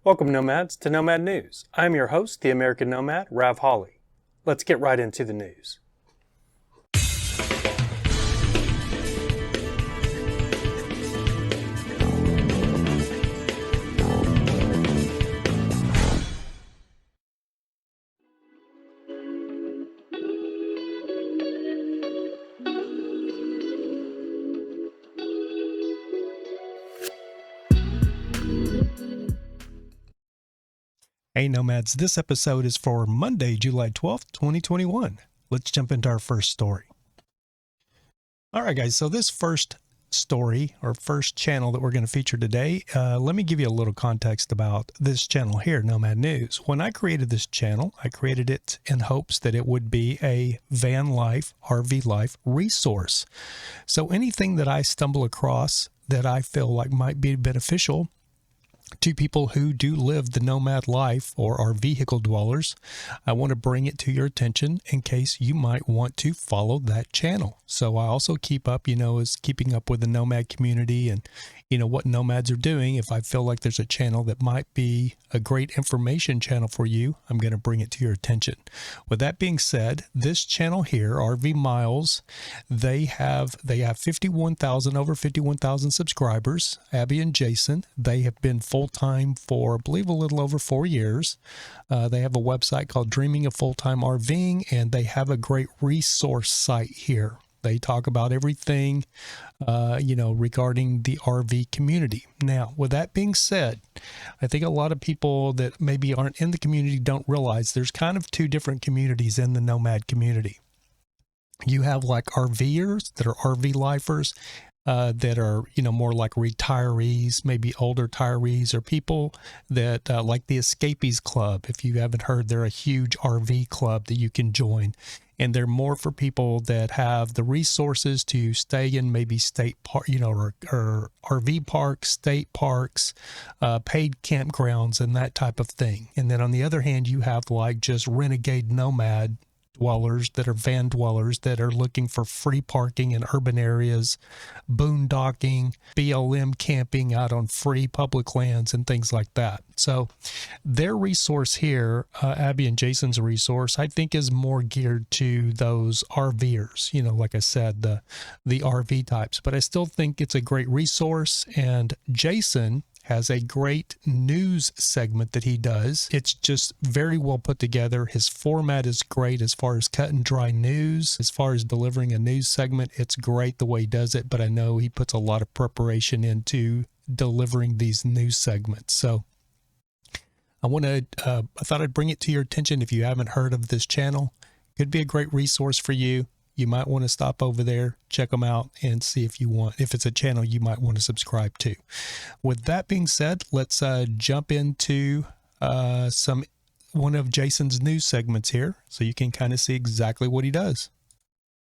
Welcome, Nomads, to Nomad News. I'm your host, the American Nomad, Rav Hawley. Let's get right into the news. Hey Nomads, this episode is for Monday, July 12th, 2021. Let's jump into our first story. All right, guys, so this first story or first channel that we're going to feature today, let me give you a little context about this channel here, Nomad News. When I created this channel, I created it in hopes that it would be a van life, RV life resource. So anything that I stumble across that I feel like might be beneficial to people who do live the nomad life or are vehicle dwellers, I want to bring it to your attention in case you might want to follow that channel. So I also keep up, is keeping up with the nomad community and, what nomads are doing. If I feel like there's a channel that might be a great information channel for you, I'm going to bring it to your attention. With that being said, this channel here, RV Miles, they have over 51,000 subscribers. Abby and Jason, they have been full-time for, I believe, a little over 4 years. They have a website called Dreaming of Full-Time RVing, and they have a great resource site here. They talk about everything, regarding the RV community. Now, with that being said, I think a lot of people that maybe aren't in the community don't realize there's kind of two different communities in the nomad community. You have like RVers that are RV lifers, that are, more like retirees, maybe older retirees, or people that like the Escapees Club. If you haven't heard, they're a huge RV club that you can join. And they're more for people that have the resources to stay in maybe state park, or RV parks, state parks, paid campgrounds, and that type of thing. And then on the other hand, you have like just renegade nomad dwellers that are van dwellers that are looking for free parking in urban areas, boondocking, BLM camping out on free public lands and things like that. So their resource here, Abby and Jason's resource, I think is more geared to those RVers, like I said, the RV types, but I still think it's a great resource. And Jason has a great news segment that he does. It's just very well put together. His format is great as far as cut and dry news. As far as delivering a news segment, it's great the way he does it, but I know he puts a lot of preparation into delivering these news segments. So I thought I'd bring it to your attention. If you haven't heard of this channel, could be a great resource for you. You might want to stop over there, check them out, and see if it's a channel you might want to subscribe to. With that being said, let's jump into one of Jason's news segments here so you can kind of see exactly what he does.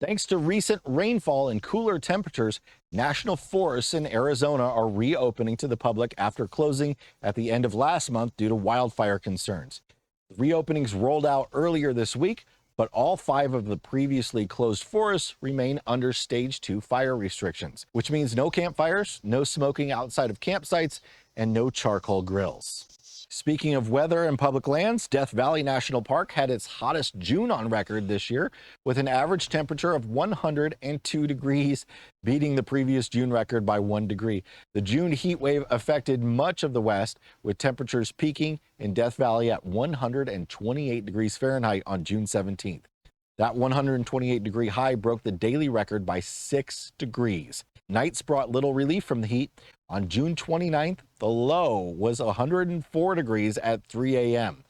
Thanks to recent rainfall and cooler temperatures, national forests in Arizona are reopening to the public after closing at the end of last month due to wildfire concerns. The reopenings rolled out earlier this week, but all 5 of the previously closed forests remain under Stage 2 fire restrictions, which means no campfires, no smoking outside of campsites, and no charcoal grills. Speaking of weather and public lands, Death Valley National Park had its hottest June on record this year, with an average temperature of 102 degrees, beating the previous June record by 1 degree. The June heat wave affected much of the West, with temperatures peaking in Death Valley at 128 degrees Fahrenheit on June 17th. That 128-degree high broke the daily record by 6 degrees. Nights brought little relief from the heat. On June 29th, the low was 104 degrees at 3 a.m.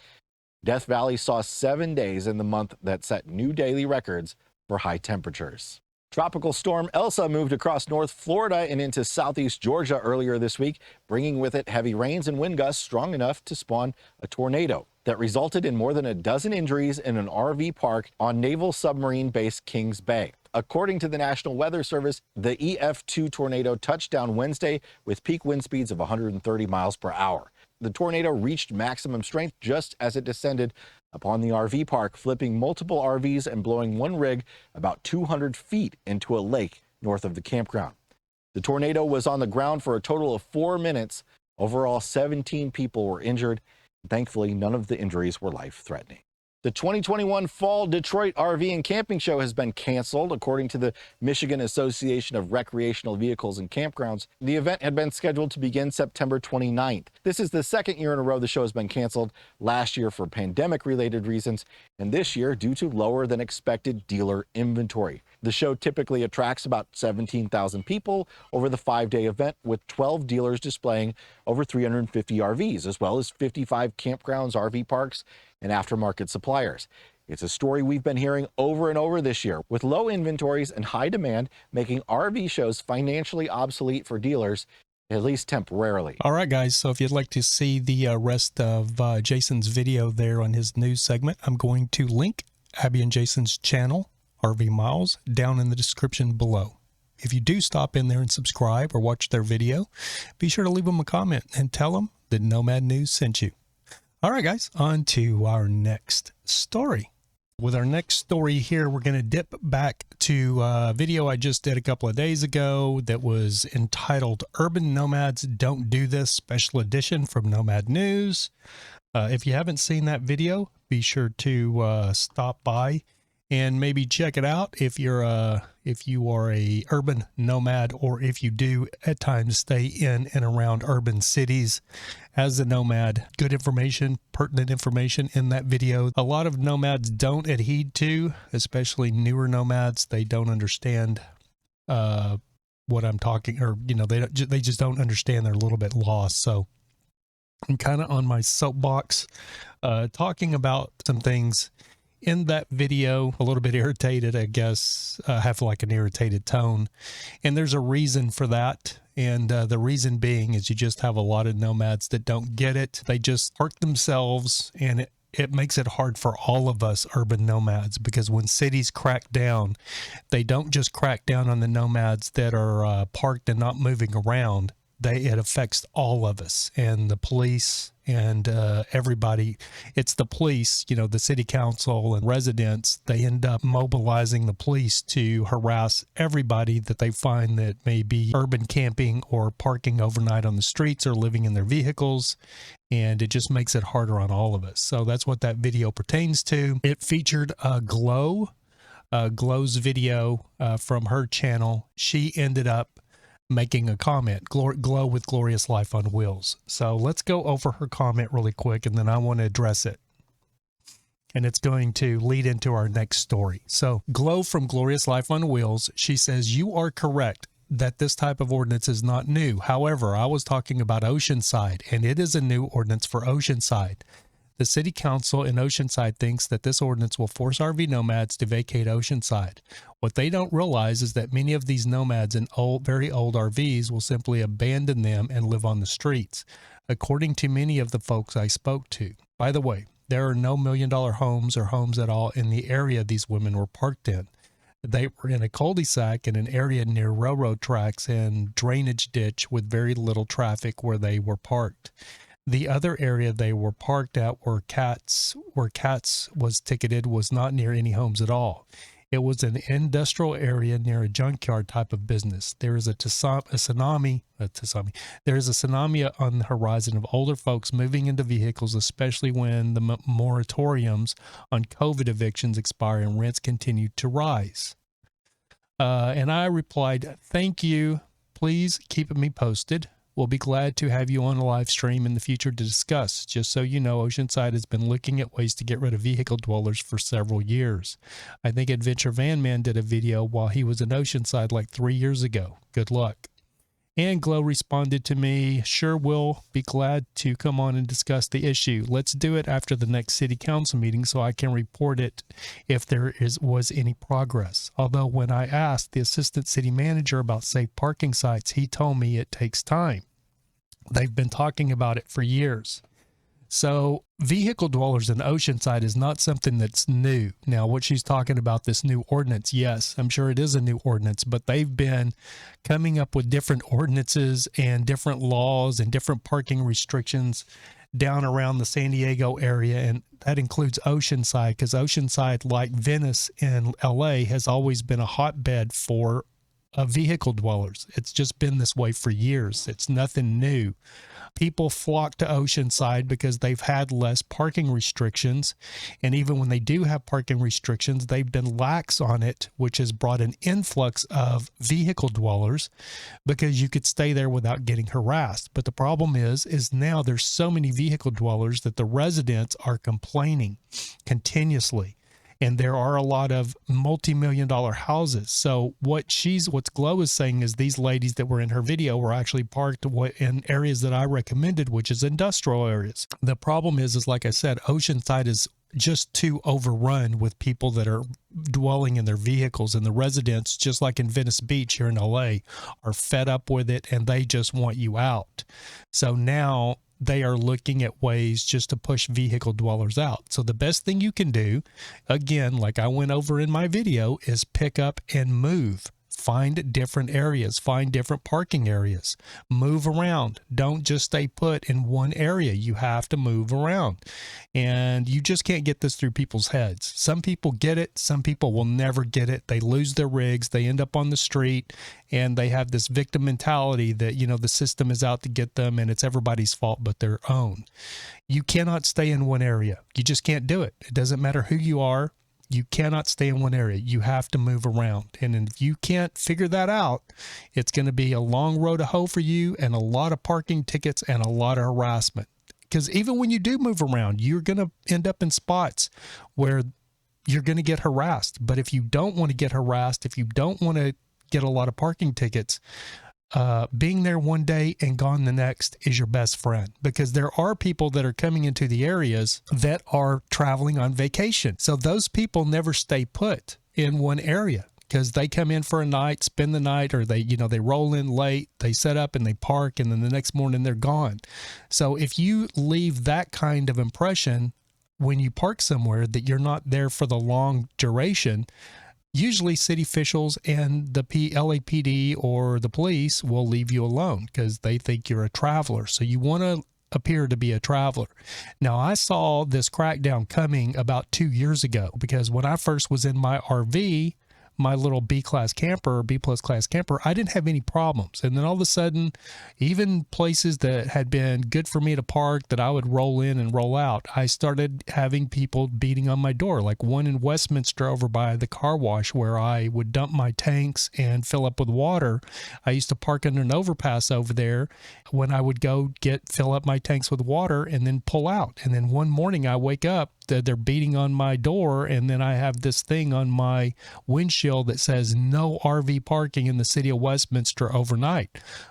Death Valley saw 7 days in the month that set new daily records for high temperatures. Tropical storm Elsa moved across North Florida and into southeast Georgia earlier this week, bringing with it heavy rains and wind gusts strong enough to spawn a tornado that resulted in more than a dozen injuries in an RV park on Naval Submarine Base Kings Bay. According to the National Weather Service, the EF2 tornado touched down Wednesday with peak wind speeds of 130 miles per hour. The tornado reached maximum strength just as it descended upon the RV park, flipping multiple RVs and blowing one rig about 200 feet into a lake north of the campground. The tornado was on the ground for a total of 4 minutes, Overall, 17 people were injured. Thankfully, none of the injuries were life-threatening. The 2021 Fall Detroit RV and Camping Show has been canceled. According to the Michigan Association of Recreational Vehicles and Campgrounds, the event had been scheduled to begin September 29th. This is the second year in a row the show has been canceled, last year for pandemic-related reasons, and this year due to lower than expected dealer inventory. The show typically attracts about 17,000 people over the 5-day event, with 12 dealers displaying over 350 RVs, as well as 55 campgrounds, RV parks, and aftermarket suppliers. It's a story we've been hearing over and over this year, with low inventories and high demand making RV shows financially obsolete for dealers, at least temporarily. All right, guys. So if you'd like to see the rest of Jason's video there on his news segment, I'm going to link Abby and Jason's channel, RV Miles, down in the description below. If you do stop in there and subscribe or watch their video, be sure to leave them a comment and tell them that Nomad News sent you. All right, guys, on to our next story. With our next story here, we're going to dip back to a video I just did a couple of days ago that was entitled Urban Nomads Don't Do This Special Edition from Nomad News. If you haven't seen that video, be sure to stop by and maybe check it out if you are a urban nomad, or if you do at times stay in and around urban cities as a nomad. Good information, pertinent information in that video. A lot of nomads don't adhere to, especially newer nomads. They don't understand what I'm talking, or they just don't understand. They're a little bit lost. So I'm kind of on my soapbox talking about some things in that video, a little bit irritated, I guess, have like an irritated tone. And there's a reason for that. And the reason being is you just have a lot of nomads that don't get it. They just park themselves, and it makes it hard for all of us urban nomads, because when cities crack down, they don't just crack down on the nomads that are parked and not moving around. It affects all of us, and the police and everybody. It's the police, the city council and residents. They end up mobilizing the police to harass everybody that they find that may be urban camping or parking overnight on the streets or living in their vehicles. And it just makes it harder on all of us. So that's what that video pertains to. It featured Glow's video from her channel. She ended up making a comment, Glow with Glorious Life on Wheels. So let's go over her comment really quick, and then I want to address it. And it's going to lead into our next story. So Glow from Glorious Life on Wheels, she says, "You are correct that this type of ordinance is not new. However, I was talking about Oceanside, and it is a new ordinance for Oceanside. The city council in Oceanside thinks that this ordinance will force RV nomads to vacate Oceanside. What they don't realize is that many of these nomads in very old RVs will simply abandon them and live on the streets, according to many of the folks I spoke to. By the way, there are no million-dollar homes or homes at all in the area these women were parked in. They were in a cul-de-sac in an area near railroad tracks and drainage ditch with very little traffic where they were parked. The other area they were parked at where Cats was ticketed was not near any homes at all. It was an industrial area near a junkyard type of business. There is a tsunami on the horizon of older folks moving into vehicles, especially when the moratoriums on COVID evictions expire and rents continue to rise." And I replied, "Thank you. Please keep me posted. We'll be glad to have you on a live stream in the future to discuss. Just so you know, Oceanside has been looking at ways to get rid of vehicle dwellers for several years. I think Adventure Van Man did a video while he was in Oceanside like 3 years ago. Good luck." And Glow responded to me, "Sure, we'll be glad to come on and discuss the issue. Let's do it after the next city council meeting so I can report it if there was any progress. Although when I asked the assistant city manager about safe parking sites, he told me it takes time. They've been talking about it for years." So vehicle dwellers in Oceanside is not something that's new. Now, what she's talking about, this new ordinance, yes, I'm sure it is a new ordinance, but they've been coming up with different ordinances and different laws and different parking restrictions down around the San Diego area, and that includes Oceanside, because Oceanside, like Venice and LA, has always been a hotbed for vehicle dwellers. It's just been this way for years. It's nothing new. People flock to Oceanside because they've had less parking restrictions. And even when they do have parking restrictions, they've been lax on it, which has brought an influx of vehicle dwellers because you could stay there without getting harassed. But the problem is now there's so many vehicle dwellers that the residents are complaining continuously. And there are a lot of multi-million-dollar houses. So what Glow is saying is these ladies that were in her video were actually parked in areas that I recommended, which is industrial areas. The problem is like I said, Oceanside is just too overrun with people that are dwelling in their vehicles, and the residents, just like in Venice Beach here in LA, are fed up with it and they just want you out. So now they are looking at ways just to push vehicle dwellers out. So the best thing you can do, again, like I went over in my video, is pick up and move. Find different areas, find different parking areas, move around. Don't just stay put in one area. You have to move around. And you just can't get this through people's heads. Some people get it. Some people will never get it. They lose their rigs. They end up on the street and they have this victim mentality that, you know, the system is out to get them and it's everybody's fault but their own. You cannot stay in one area. You just can't do it. It doesn't matter who you are. You cannot stay in one area. You have to move around. And if you can't figure that out, it's going to be a long road to hoe for you and a lot of parking tickets and a lot of harassment. Because even when you do move around, you're going to end up in spots where you're going to get harassed. But if you don't want to get harassed, if you don't want to get a lot of parking tickets, being there one day and gone the next is your best friend, because there are people that are coming into the areas that are traveling on vacation. So those people never stay put in one area because they come in for a night, spend the night, or they roll in late, they set up and they park, and then the next morning they're gone. So if you leave that kind of impression when you park somewhere that you're not there for the long duration, usually city officials and the LAPD or the police will leave you alone because they think you're a traveler. So you want to appear to be a traveler. Now, I saw this crackdown coming about 2 years ago because when I first was in my RV, my little B-class camper, B-plus class camper, I didn't have any problems. And then all of a sudden, even places that had been good for me to park that I would roll in and roll out, I started having people beating on my door, like one in Westminster over by the car wash where I would dump my tanks and fill up with water. I used to park under an overpass over there when I would go fill up my tanks with water and then pull out. And then one morning I wake up, they're beating on my door, and then I have this thing on my windshield that says no RV parking in the city of Westminster overnight.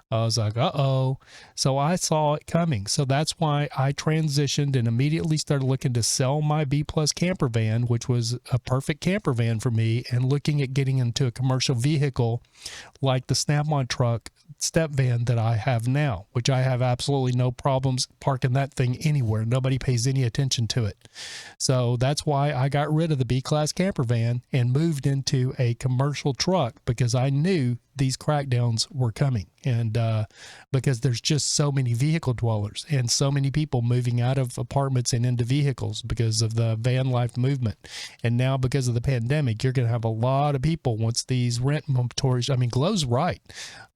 I was like, uh-oh. So I saw it coming. So that's why I transitioned and immediately started looking to sell my B-plus camper van, which was a perfect camper van for me, and looking at getting into a commercial vehicle like the Snap-on truck step van that I have now, which I have absolutely no problems parking that thing anywhere. Nobody pays any attention to it. So that's why I got rid of the B-class camper van and moved into a commercial truck, because I knew these crackdowns were coming, and because there's just so many vehicle dwellers and so many people moving out of apartments and into vehicles because of the van life movement. And now because of the pandemic, you're going to have a lot of people once these rent moratoriums, I mean, Glow's right.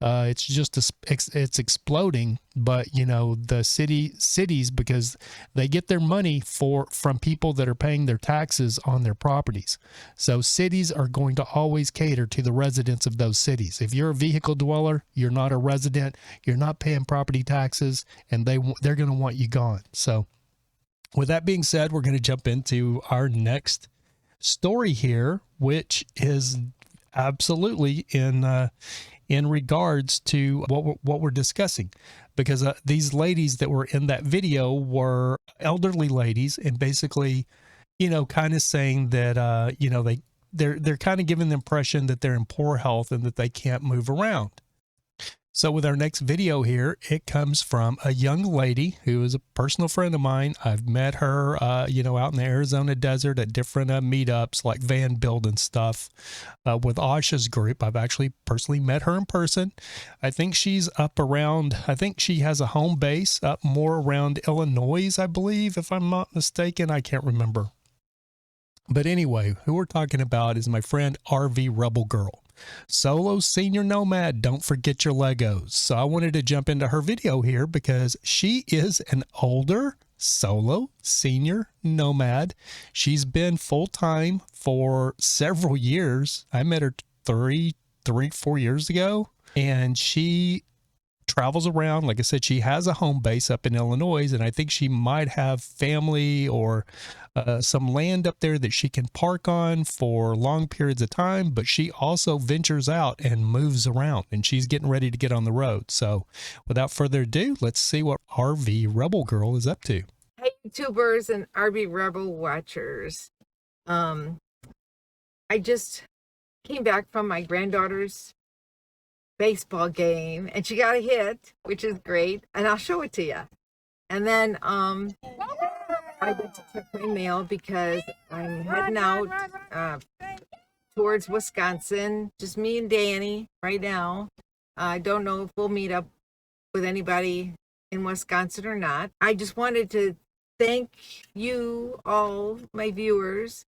It's just, it's exploding, but you know, the cities, because they get their money from people that are paying their taxes on their properties. So cities are going to always cater to the residents of those cities. If you're a vehicle dweller, you're not a resident, you're not paying property taxes, and they're going to want you gone. So with that being said, we're going to jump into our next story here, which is absolutely in regards to what we're discussing, because these ladies that were in that video were elderly ladies, and basically, you know, kind of saying that, you know, they're kind of giving the impression that they're in poor health and that they can't move around. So with our next video here, it comes from a young lady who is a personal friend of mine. I've met her, you know, out in the Arizona desert at different meetups like van building stuff with Asha's group. I've actually personally met her in person. I think she's up around, I think she has a home base up more around Illinois, I believe, if I'm not mistaken. I can't remember. But anyway, who we're talking about is my friend RV Rebel Girl. Solo Senior Nomad, don't forget your Legos. So I wanted to jump into her video here because she is an older solo senior nomad. She's been full-time for several years. I met her 4 years ago, and she travels around. Like I said, she has a home base up in Illinois, and I think she might have family or some land up there that she can park on for long periods of time, but she also ventures out and moves around, and she's getting ready to get on the road. So without further ado, let's see what RV Rebel Girl is up to. Hey, YouTubers and RV Rebel watchers. I just came back from my granddaughter's baseball game, and she got a hit, which is great, and I'll show it to you. And then I went to check my mail because I'm heading out towards Wisconsin, just me and Danny right now. I don't know if we'll meet up with anybody in Wisconsin or not. I just wanted to thank you all, my viewers,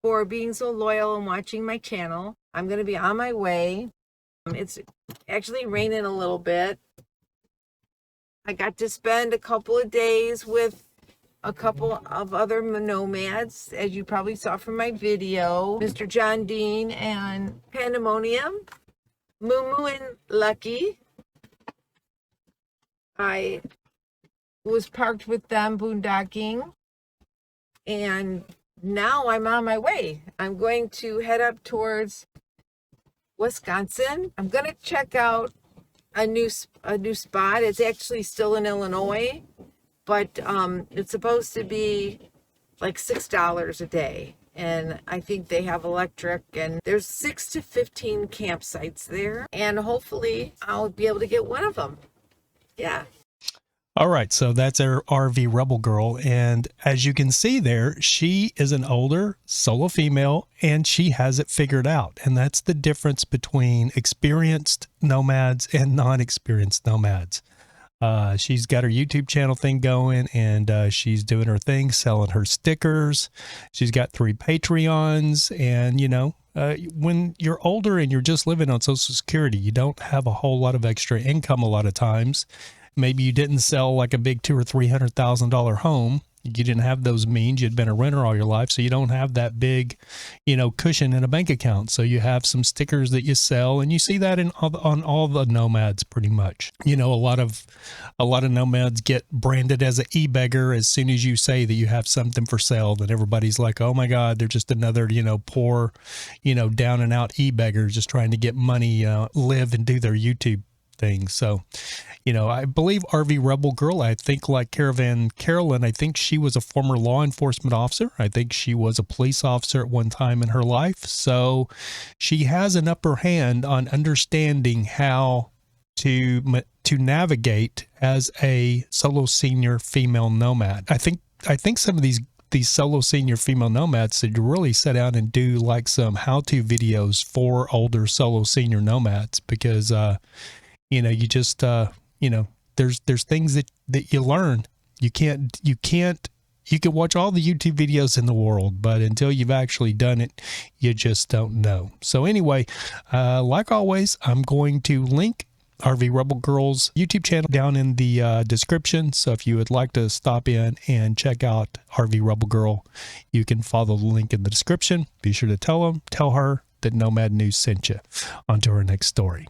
for being so loyal and watching my channel. I'm going to be on my way. It's actually raining a little bit. I got to spend a couple of days with a couple of other nomads, as you probably saw from my video. Mr. John Dean and Pandemonium, Moo and Lucky. I was parked with them boondocking, and now I'm on my way. I'm going to head up towards Wisconsin. I'm going to check out a new spot. It's actually still in Illinois, but it's supposed to be like $6 a day, and I think they have electric, and there's 6 to 15 campsites there, and hopefully I'll be able to get one of them. Yeah. All right, so that's our RV Rebel Girl, and as you can see there, she is an older solo female, and she has it figured out, and that's the difference between experienced nomads and non-experienced nomads. She's got her YouTube channel thing going, and she's doing her thing, selling her stickers. She's got 3 Patreons, and you know, when you're older and you're just living on Social Security, you don't have a whole lot of extra income a lot of times. Maybe you didn't sell like a big $200,000 or $300,000 home. You didn't have those means. You'd been a renter all your life, so you don't have that big, you know, cushion in a bank account. So you have some stickers that you sell, and you see that on all the nomads pretty much. You know, a lot of nomads get branded as an e-beggar as soon as you say that you have something for sale. That everybody's like, oh my God, they're just another, you know, poor, you know, down and out e-beggar just trying to get money, live and do their YouTube thing. So, you know, I believe RV Rebel Girl, I think like Caravan Carolyn, I think she was a former law enforcement officer. I think she was a police officer at one time in her life. So she has an upper hand on understanding how to navigate as a solo senior female nomad. I think some of these solo senior female nomads should really sit down and do like some how-to videos for older solo senior nomads, because you know, you just, you know, there's things that you learn. You can watch all the YouTube videos in the world, but until you've actually done it, you just don't know. So anyway, like always, I'm going to link RV Rebel Girl's YouTube channel down in the description. So if you would like to stop in and check out RV Rebel Girl, you can follow the link in the description. Be sure to tell her that Nomad News sent you. On to our next story.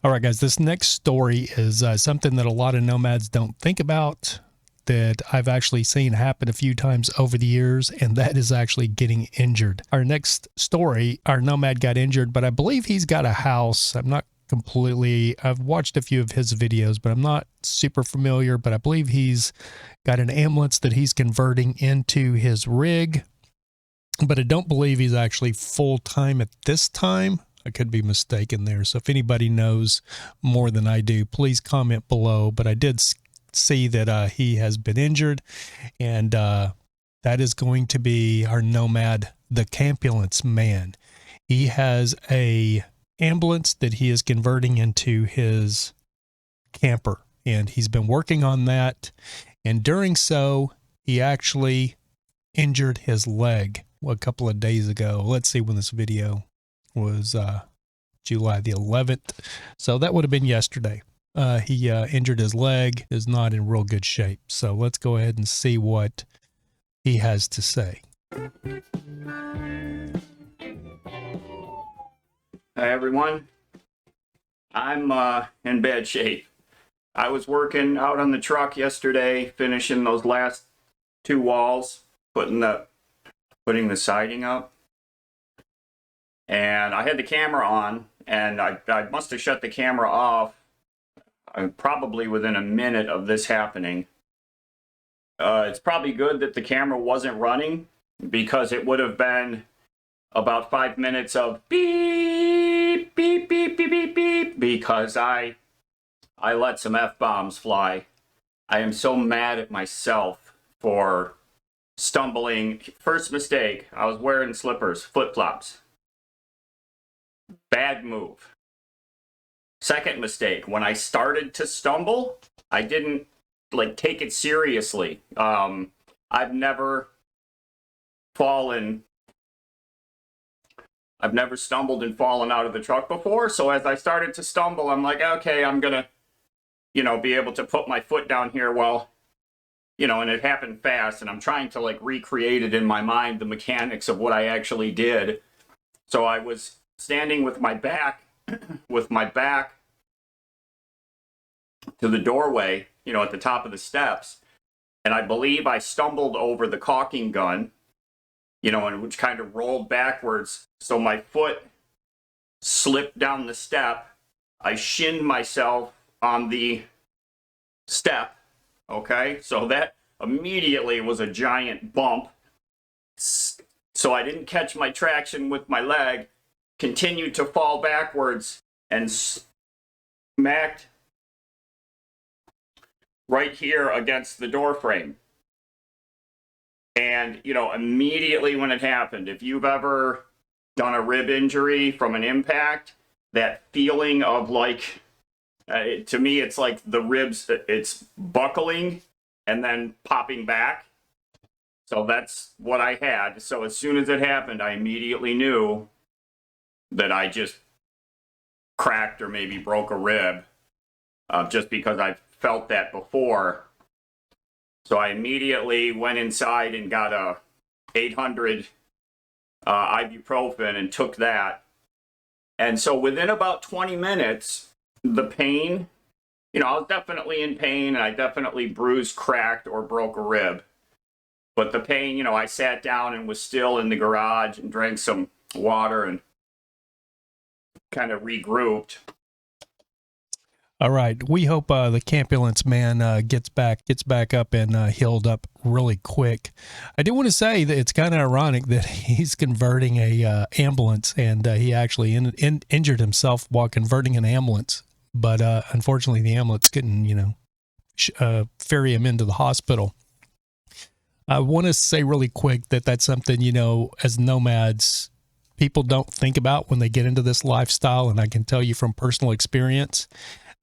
All right, guys, this next story is something that a lot of nomads don't think about, that I've actually seen happen a few times over the years, and that is actually getting injured. Our next story, our nomad got injured, but I believe he's got a house. I've watched a few of his videos, but I'm not super familiar, but I believe he's got an ambulance that he's converting into his rig, but I don't believe he's actually full-time at this time. I could be mistaken there. So if anybody knows more than I do, please comment below. But I did see that he has been injured, and that is going to be our nomad, the Campulance Man. He has a ambulance that he is converting into his camper, and he's been working on that. And during so, he actually injured his leg a couple of days ago. Let's see when this video was July the 11th. So that would have been yesterday. He injured his leg, is not in real good shape. So let's go ahead and see what he has to say. Hi, everyone. I'm in bad shape. I was working out on the truck yesterday, finishing those last 2 walls, putting the siding up. And I had the camera on, and I must have shut the camera off probably within a minute of this happening. It's probably good that the camera wasn't running, because it would have been about 5 minutes of beep, beep, beep, beep, beep, beep, because I let some F-bombs fly. I am so mad at myself for stumbling. First mistake, I was wearing slippers, flip-flops. Bad move. Second mistake, when I started to stumble, I didn't take it seriously. I've never stumbled and fallen out of the truck before, so as I started to stumble, I'm like, okay, I'm gonna, be able to put my foot down here while, and it happened fast, and I'm trying to recreate it in my mind, the mechanics of what I actually did. So I was standing with my back, to the doorway, at the top of the steps, and I believe I stumbled over the caulking gun, and which kind of rolled backwards, so my foot slipped down the step. I shinned myself on the step, okay? So that immediately was a giant bump. So I didn't catch my traction with my leg, continued to fall backwards, and smacked right here against the door frame. And, immediately when it happened, if you've ever done a rib injury from an impact, that feeling of to me, it's like the ribs, it's buckling and then popping back. So that's what I had. So as soon as it happened, I immediately knew that I just cracked or maybe broke a rib, just because I felt that before. So I immediately went inside and got a 800 ibuprofen and took that. And so within about 20 minutes, the pain, I was definitely in pain, and I definitely bruised, cracked, or broke a rib. But the pain, I sat down and was still in the garage and drank some water and kind of regrouped. All right. We hope the Campulance Man gets back up and healed up really quick. I do want to say that it's kind of ironic that he's converting a ambulance, and he actually injured himself while converting an ambulance. But unfortunately, the ambulance couldn't, ferry him into the hospital. I want to say really quick that that's something, as nomads, people don't think about when they get into this lifestyle. And I can tell you from personal experience,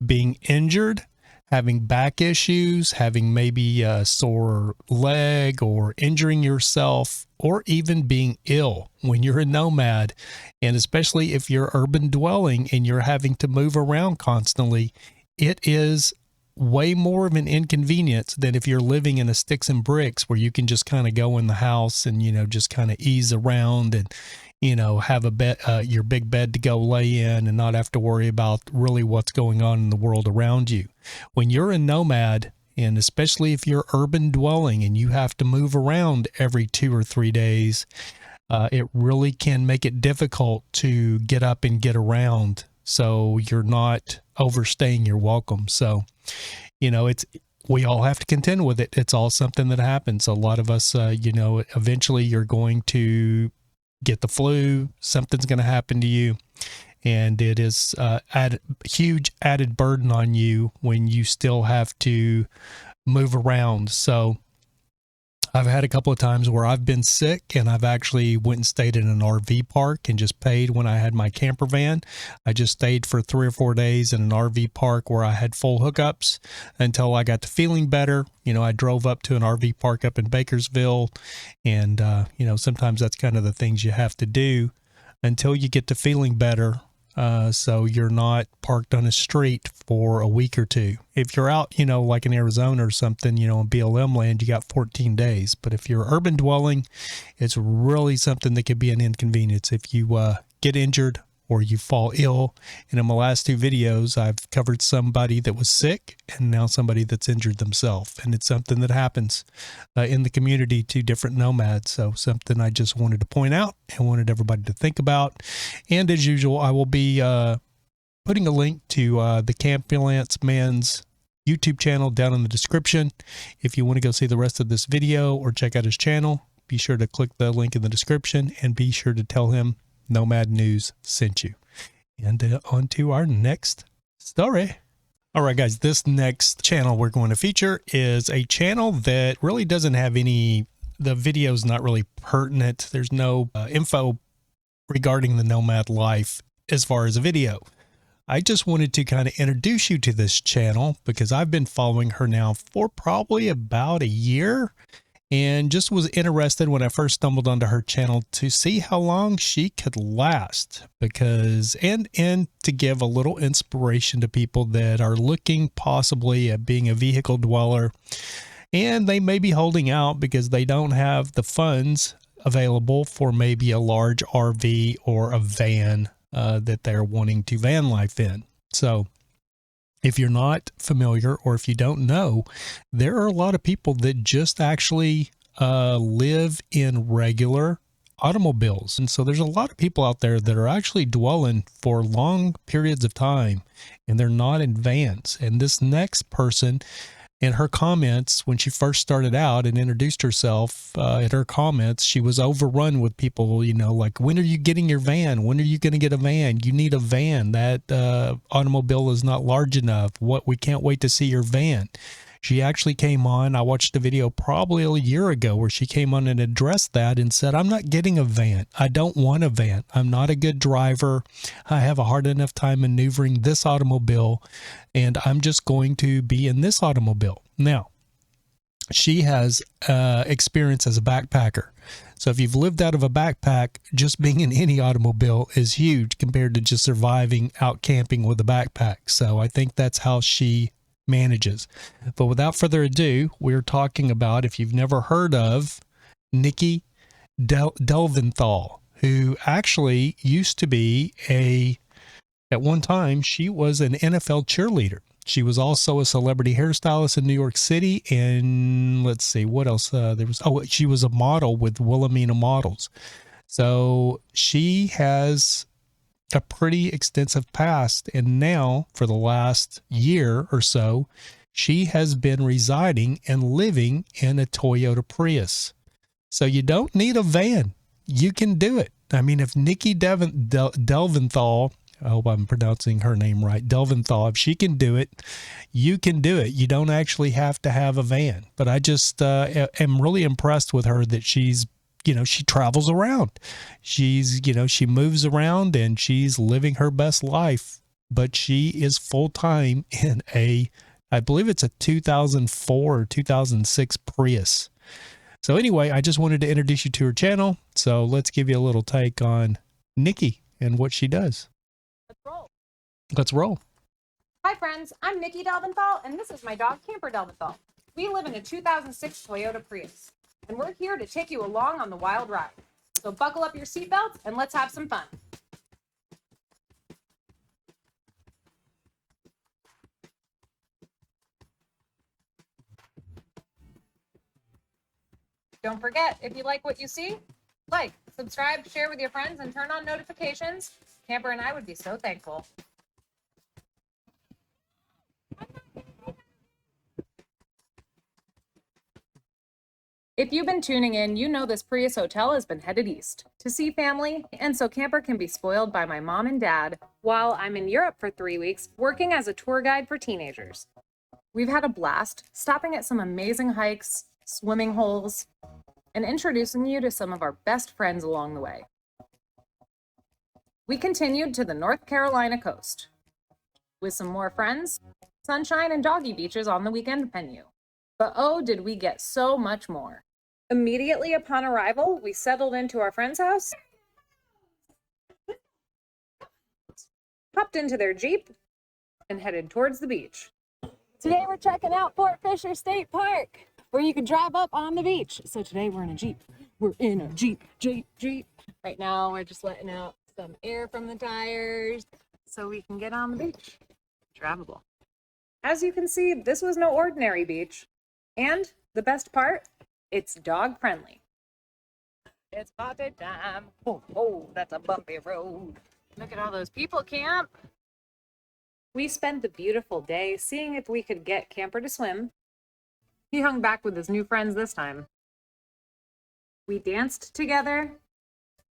being injured, having back issues, having maybe a sore leg, or injuring yourself, or even being ill when you're a nomad, and especially if you're urban dwelling and you're having to move around constantly, it is way more of an inconvenience than if you're living in a sticks and bricks where you can just kind of go in the house and, just kind of ease around and, have a bed, your big bed to go lay in and not have to worry about really what's going on in the world around you. When you're a nomad, and especially if you're urban dwelling and you have to move around every 2 or 3 days, it really can make it difficult to get up and get around. So you're not overstaying your welcome. So, we all have to contend with it. It's all something that happens. A lot of us, eventually you're going to get the flu, something's going to happen to you, and it is huge added burden on you when you still have to move around. So I've had a couple of times where I've been sick, and I've actually went and stayed in an RV park and just paid when I had my camper van. I just stayed for 3 or 4 days in an RV park where I had full hookups until I got to feeling better. I drove up to an RV park up in Bakersville, and, sometimes that's kind of the things you have to do until you get to feeling better. so you're not parked on a street for a week or two. If you're out, like in Arizona or something, in BLM land, you got 14 days. But if you're urban dwelling, it's really something that could be an inconvenience. If you get injured or you fall ill, and in my last two videos, I've covered somebody that was sick and now somebody that's injured themselves. And it's something that happens in the community to different nomads. So something I just wanted to point out and wanted everybody to think about. And as usual, I will be putting a link to the Campulance Man's YouTube channel down in the description. If you want to go see the rest of this video or check out his channel, be sure to click the link in the description and be sure to tell him Nomad News sent you. And on to our next story. All right, guys, this next channel we're going to feature is a channel that really doesn't have the video's not really pertinent. There's no info regarding the nomad life as far as a video. I just wanted to kind of introduce you to this channel because I've been following her now for probably about a year. And just was interested when I first stumbled onto her channel to see how long she could last, because and to give a little inspiration to people that are looking possibly at being a vehicle dweller, and they may be holding out because they don't have the funds available for maybe a large RV or a van that they're wanting to van life in. So if you're not familiar or if you don't know, there are a lot of people that just actually live in regular automobiles. And so there's a lot of people out there that are actually dwelling for long periods of time and they're not in vans. And this next person, in her comments, when she first started out and introduced herself, in her comments, she was overrun with people, like, when are you getting your van? When are you going to get a van? You need a van. That automobile is not large enough. We can't wait to see your van. She actually came on, I watched a video probably a year ago where she came on and addressed that and said, I'm not getting a van. I don't want a van. I'm not a good driver. I have a hard enough time maneuvering this automobile, and I'm just going to be in this automobile. Now, she has experience as a backpacker. So if you've lived out of a backpack, just being in any automobile is huge compared to just surviving out camping with a backpack. So I think that's how she manages. But without further ado, we're talking about, if you've never heard of, Nikki Delventhal, who actually used to be at one time, she was an NFL cheerleader. She was also a celebrity hairstylist in New York City. And let's see, what else? She was a model with Wilhelmina Models. So she has a pretty extensive past, and now for the last year or so, she has been residing and living in a Toyota Prius. So you don't need a van. You can do it. I mean, if Nikki Delventhal, I hope I'm pronouncing her name right, Delventhal, if she can do it, you can do it. You don't actually have to have a van. But I just am really impressed with her that she's, she travels around. She moves around and she's living her best life, but she is full-time in I believe it's a 2004 or 2006 Prius. So anyway, I just wanted to introduce you to her channel. So let's give you a little take on Nikki and what she does. Let's roll. Let's roll. Hi friends, I'm Nikki Delventhal and this is my dog Camper Delventhal. We live in a 2006 Toyota Prius. And we're here to take you along on the wild ride. So buckle up your seatbelts and let's have some fun. Don't forget, if you like what you see, like, subscribe, share with your friends, and turn on notifications. Camper and I would be so thankful. If you've been tuning in, you know this Prius Hotel has been headed east to see family, and so Camper can be spoiled by my mom and dad while I'm in Europe for 3 weeks working as a tour guide for teenagers. We've had a blast stopping at some amazing hikes, swimming holes, and introducing you to some of our best friends along the way. We continued to the North Carolina coast with some more friends, sunshine, and doggy beaches on the weekend menu. But oh, did we get so much more. Immediately upon arrival, we settled into our friend's house hopped into their Jeep, and headed towards the beach. Today we're checking out Fort Fisher State Park, where you can drive up on the beach. So today we're in a Jeep. We're in a Jeep. Right now we're just letting out some air from the tires so we can get on the beach. Drivable. As you can see, this was no ordinary beach. And the best part, it's dog friendly. It's party time. Oh, that's a bumpy road. Look at all those people camp. We spent the beautiful day seeing if we could get Camper to swim. He hung back with his new friends this time. We danced together,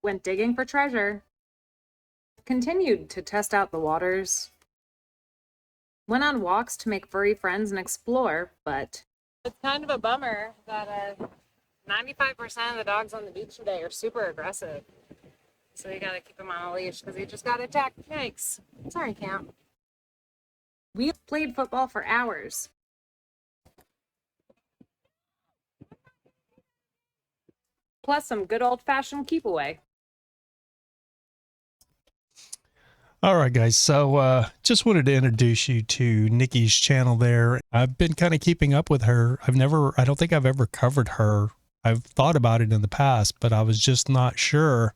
went digging for treasure, continued to test out the waters, went on walks to make furry friends and explore, but It's kind of a bummer that 95% of the dogs on the beach today are super aggressive. So you gotta keep them on a leash because he just got attacked. Yikes. Sorry, Camp. we played football for hours. Plus some good old-fashioned keep away. All right, guys. So just wanted to introduce you to Nikki's channel there. I've been kind of keeping up with her. I don't think I've ever covered her. I've thought about it in the past, but I was just not sure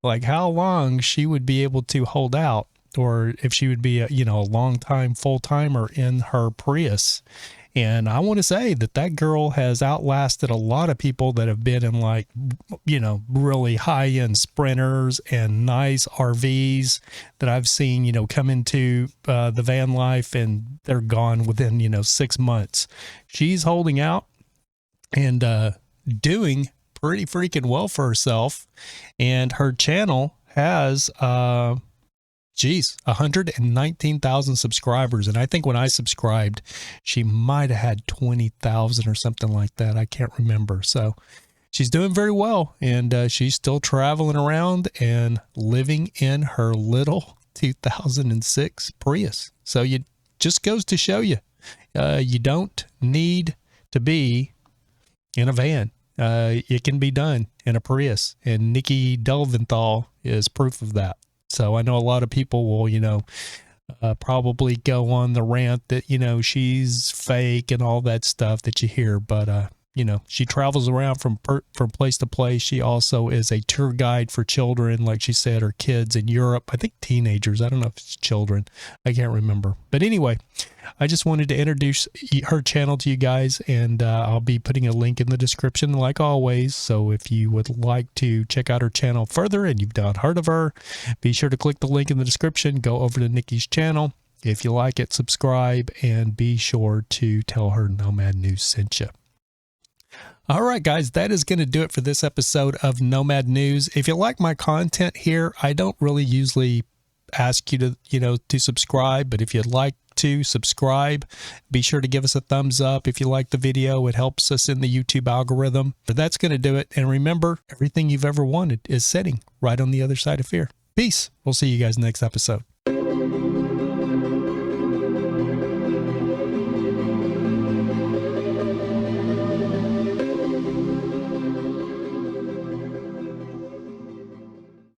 like how long she would be able to hold out, or if she would be a long time full-timer in her Prius. And I want to say that girl has outlasted a lot of people that have been in like, really high-end Sprinters and nice RVs that I've seen, come into the van life, and they're gone within, 6 months. She's holding out and doing pretty freaking well for herself. And her channel has 119,000 subscribers. And I think when I subscribed, she might have had 20,000 or something like that. I can't remember. So she's doing very well, and she's still traveling around and living in her little 2006 Prius. So it just goes to show you, you don't need to be in a van. It can be done in a Prius, and Nikki Delventhal is proof of that. So I know a lot of people will, probably go on the rant that, she's fake and all that stuff that you hear. But, she travels around from place to place. She also is a tour guide for children, like she said, or kids in Europe. I think teenagers. I don't know if it's children. I can't remember. But anyway, I just wanted to introduce her channel to you guys, and I'll be putting a link in the description like always. So if you would like to check out her channel further and you've not heard of her, be sure to click the link in the description. Go over to Nikki's channel. If you like it, subscribe, and be sure to tell her Nomad News sent you. All right, guys, that is going to do it for this episode of Nomad News. If you like my content here, I don't really usually ask you to, to subscribe, but if you'd like to subscribe, be sure to give us a thumbs up. If you like the video, it helps us in the YouTube algorithm. But that's going to do it. And remember, everything you've ever wanted is sitting right on the other side of fear. Peace. We'll see you guys next episode.